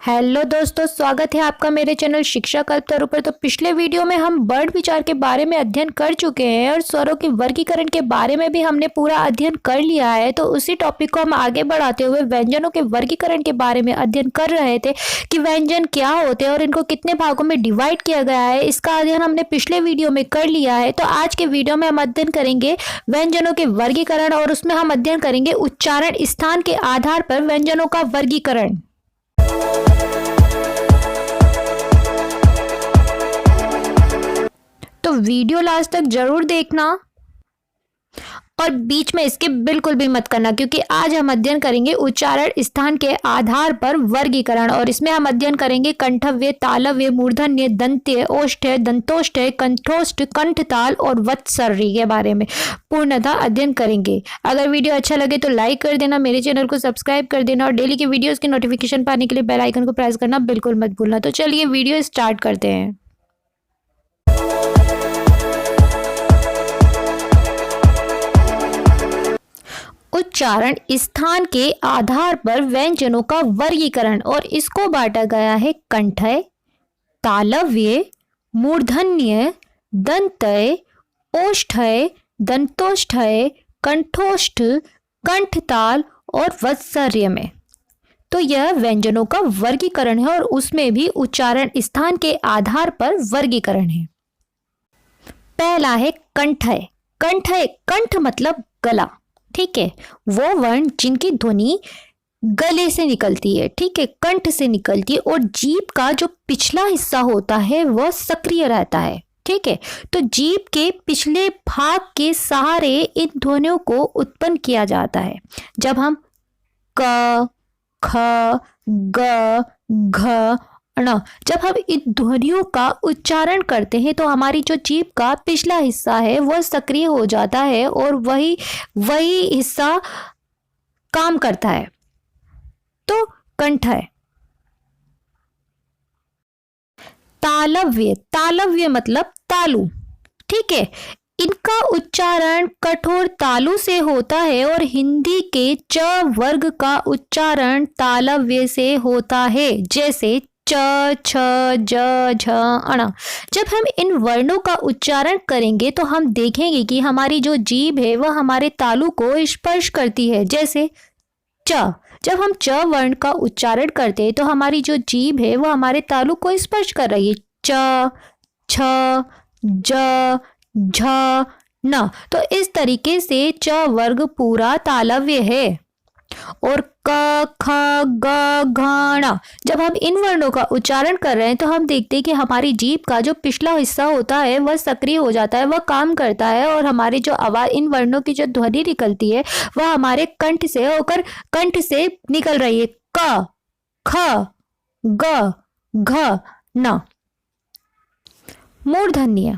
Hello दोस्तों, स्वागत है आपका मेरे चैनल शिक्षा कल्प तरु पर। तो पिछले वीडियो में हम वर्ड विचार के बारे में अध्ययन कर चुके हैं और स्वरों के वर्गीकरण के बारे में भी हमने पूरा अध्ययन कर लिया है। तो उसी टॉपिक को हम आगे बढ़ाते हुए व्यंजनों के वर्गीकरण के बारे में अध्ययन कर रहे थे कि व्यंजन क्या होते हैं और इनको कितने भागों में डिवाइड किया गया है। इसका अध्ययन हमने पिछले वीडियो में कर लिया है। तो आज के वीडियो में हम अध्ययन करेंगे व्यंजनों के वर्गीकरण और उसमें हम अध्ययन करेंगे उच्चारण स्थान के आधार पर व्यंजनों का वर्गीकरण। तो वीडियो लास्ट तक जरूर देखना और बीच में इसके बिल्कुल भी मत करना, क्योंकि आज हम अध्ययन करेंगे उच्चारण स्थान के आधार पर वर्गीकरण और इसमें हम अध्ययन करेंगे कंठव्य, तालव्य, मूर्धन्य, दंत्य, ओष्ठ्य, दंतोष्ठ्य, कंठोष्ठ, कंठताल और वत्सर्य के बारे में पूर्णतः अध्ययन करेंगे। अगर वीडियो अच्छा लगे तो लाइक कर देना, मेरे चैनल को सब्सक्राइब कर देना और डेली के वीडियोज की नोटिफिकेशन पाने के लिए बेल आइकन को प्रेस करना बिल्कुल मत भूलना। तो चलिए वीडियो स्टार्ट करते हैं। उच्चारण स्थान के आधार पर व्यंजनों का वर्गीकरण और इसको बांटा गया है कंठय, तालव्य, मूर्धन्य, दंतय, ओष्ठ्य, दंतोष्ठ्य, कंठोष्ठ, कंठताल और वत्सर्य में। तो यह व्यंजनों का वर्गीकरण है और उसमें भी उच्चारण स्थान के आधार पर वर्गीकरण है। पहला है कंठय। कंठय, कंठ मतलब गला, ठीक है, वो वर्ण जिनकी ध्वनि गले से निकलती है, ठीक है, कंठ से निकलती है और जीभ का जो पिछला हिस्सा होता है वह सक्रिय रहता है, ठीक है। तो जीभ के पिछले भाग के सहारे इन ध्वनियों को उत्पन्न किया जाता है। जब हम क, ख, ग, घ, ण, जब हम इन ध्वनियों का उच्चारण करते हैं तो हमारी जो जीभ का पिछला हिस्सा है वह सक्रिय हो जाता है और वही हिस्सा काम करता है। तो कंठ है। तालव्य, तालव्य मतलब तालु, ठीक है, इनका उच्चारण कठोर तालु से होता है और हिंदी के च वर्ग का उच्चारण तालव्य से होता है, जैसे च, छ, ज, झ, अण। जब हम इन वर्णों का उच्चारण करेंगे तो हम देखेंगे कि हमारी जो जीभ है वह हमारे तालु को स्पर्श करती है, जैसे च। जब हम च वर्ण का उच्चारण करते हैं तो हमारी जो जीभ है वह हमारे तालु को स्पर्श कर रही है, च, छ, ज, झ, न। तो इस तरीके से च वर्ग पूरा तालव्य है। और क, ख, ग, घ, ण, जब हम इन वर्णों का उच्चारण कर रहे हैं तो हम देखते हैं कि हमारी जीभ का जो पिछला हिस्सा होता है वह सक्रिय हो जाता है, वह काम करता है और हमारी जो आवाज, इन वर्णों की जो ध्वनि निकलती है वह हमारे कंठ से होकर कंठ से निकल रही है। क, ख, ग, घ, न। मूर्धन्य,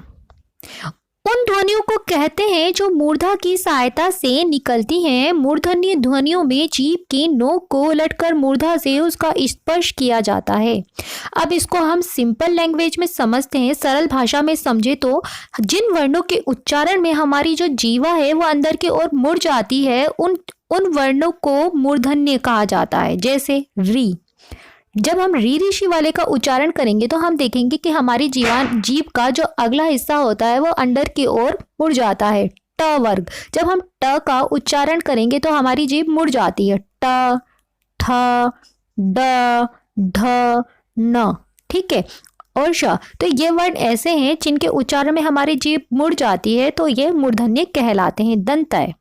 उन ध्वनियों को कहते हैं जो मूर्धा की सहायता से निकलती हैं। मूर्धन्य ध्वनियों में जीभ की नोक को उलटकर मूर्धा से उसका स्पर्श किया जाता है। अब इसको हम सिंपल लैंग्वेज में समझते हैं, सरल भाषा में समझे तो जिन वर्णों के उच्चारण में हमारी जो जीवा है वो अंदर की ओर मुड़ जाती है उन वर्णों को मूर्धन्य कहा जाता है, जैसे री। जब हम री ऋषि वाले का उच्चारण करेंगे तो हम देखेंगे कि हमारी जीभ का जो अगला हिस्सा होता है वो अंदर की ओर मुड़ जाता है, ट वर्ग। जब हम ट का उच्चारण करेंगे तो हमारी जीभ मुड़ जाती है, ट, ठ, ड, ढ, न, ठीक है, और श। तो ये वर्ण ऐसे हैं जिनके उच्चारण में हमारी जीभ मुड़ जाती है, तो ये मूर्धन्य कहलाते हैं। दंतय,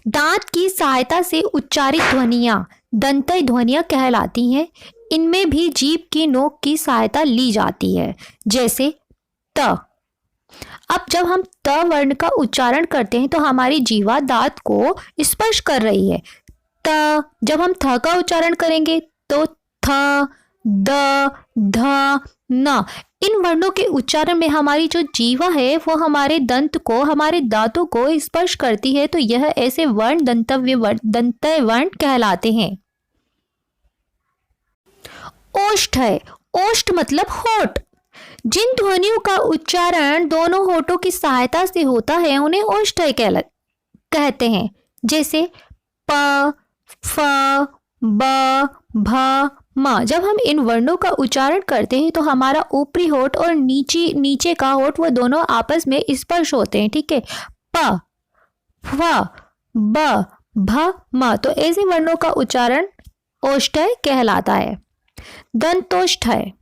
दांत की सहायता से उच्चारित ध्वनियां दंतय ध्वनियां कहलाती हैं। इनमें भी जीभ की नोक की सहायता ली जाती है, जैसे त। अब जब हम त वर्ण का उच्चारण करते हैं तो हमारी जीवा दांत को स्पर्श कर रही है, त। जब हम थ का उच्चारण करेंगे तो थ, द, ध, न। इन वर्णों के उच्चारण में हमारी जो जीवा है वो हमारे दंत को, हमारे दांतों को स्पर्श करती है, तो यह ऐसे वर्ण दंतव्य वर्ण, दंतय वर्ण कहलाते हैं। ओष्ठ है। ओष्ठ मतलब होठ। जिन ध्वनियों का उच्चारण दोनों होठों की सहायता से होता है उन्हें ओष्ठ्य कहते हैं, जैसे प, फ, ब, भ, माँ। जब हम इन वर्णों का उच्चारण करते हैं तो हमारा ऊपरी होठ और नीचे का होठ वो दोनों आपस में स्पर्श होते हैं, ठीक है। प, फ, ब, भ, म। तो ऐसे वर्णों का उच्चारण ओष्ठ्य कहलाता है। दंतोष्ठ्य,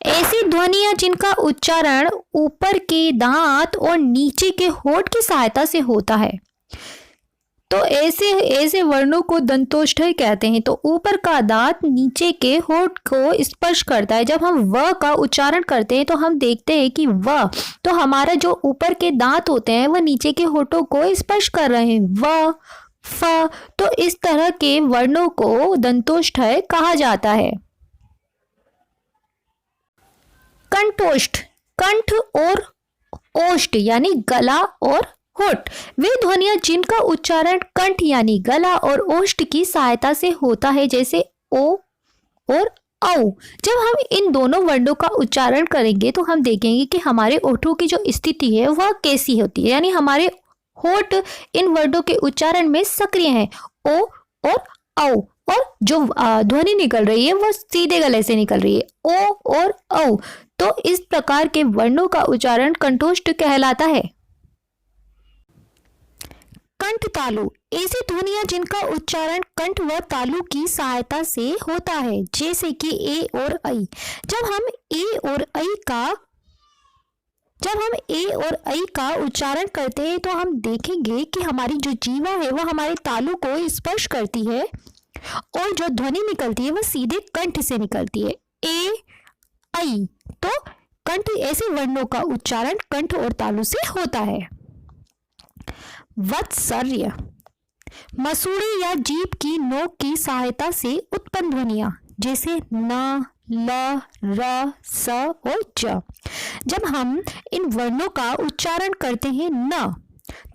ऐसी ध्वनियां जिनका उच्चारण ऊपर के दांत और नीचे के होठ की सहायता से होता है, तो ऐसे ऐसे वर्णों को दंतोष्ठ्य कहते हैं। तो ऊपर का दांत नीचे के होठ को स्पर्श करता है। जब हम व का उच्चारण करते हैं तो हम देखते हैं कि व, तो हमारा जो ऊपर के दांत होते हैं वह नीचे के होठों को स्पर्श कर रहे हैं। व, फ, तो इस तरह के वर्णों को दंतोष्ठ्य कहा जाता है। कंठोष्ठ, कंठ और ओष्ठ यानी गला और होठ, वे ध्वनियां जिनका उच्चारण कंठ यानी गला और ओष्ठ की सहायता से होता है, जैसे ओ और औ। जब हम इन दोनों वर्णों का उच्चारण करेंगे तो हम देखेंगे कि हमारे ओठों की जो स्थिति है वह कैसी होती है, यानी हमारे होठ इन वर्णों के उच्चारण में सक्रिय हैं। ओ और औ, और जो ध्वनि निकल रही है वह सीधे गले से निकल रही है, ओ और औ। तो इस प्रकार के वर्णों का उच्चारण कंठोष्ठ कहलाता है। कंठ तालु, ऐसी ध्वनियां जिनका उच्चारण कंठ व तालु की सहायता से होता है, जैसे कि ए और ऐ। जब हम ए और ऐ का उच्चारण करते हैं तो हम देखेंगे कि हमारी जो जीवा है वह हमारे तालु को स्पर्श करती है और जो ध्वनि निकलती है वह सीधे कंठ से निकलती है, ए ऐ। तो कंठ, ऐसे वर्णों का उच्चारण कंठ और तालु से होता है। वत्सर्य, मसूड़े या जीभ की नोक की सहायता से उत्पन्न ध्वनियां, जैसे न, ल, र, स और ज। जब हम इन वर्णों का उच्चारण करते हैं न,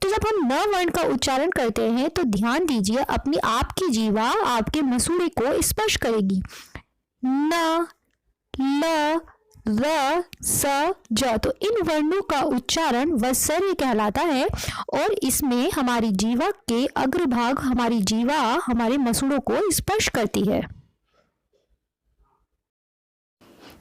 तो जब हम न वर्ण का उच्चारण करते हैं तो ध्यान दीजिए अपनी आपकी जीवा आपके मसूड़े को स्पर्श करेगी। न, ल, र, स, ज। तो इन वर्णों का उच्चारण वत्सर्य कहलाता है और इसमें हमारी जीवा के अग्रभाग, हमारी जीवा हमारे मसूड़ों को स्पर्श करती है।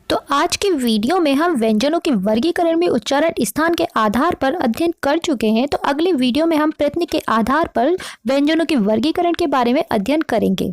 तो आज के वीडियो में हम व्यंजनों के वर्गीकरण में उच्चारण स्थान के आधार पर अध्ययन कर चुके हैं। तो अगले वीडियो में हम प्रश्न के आधार पर व्यंजनों के वर्गीकरण के बारे में अध्ययन करेंगे।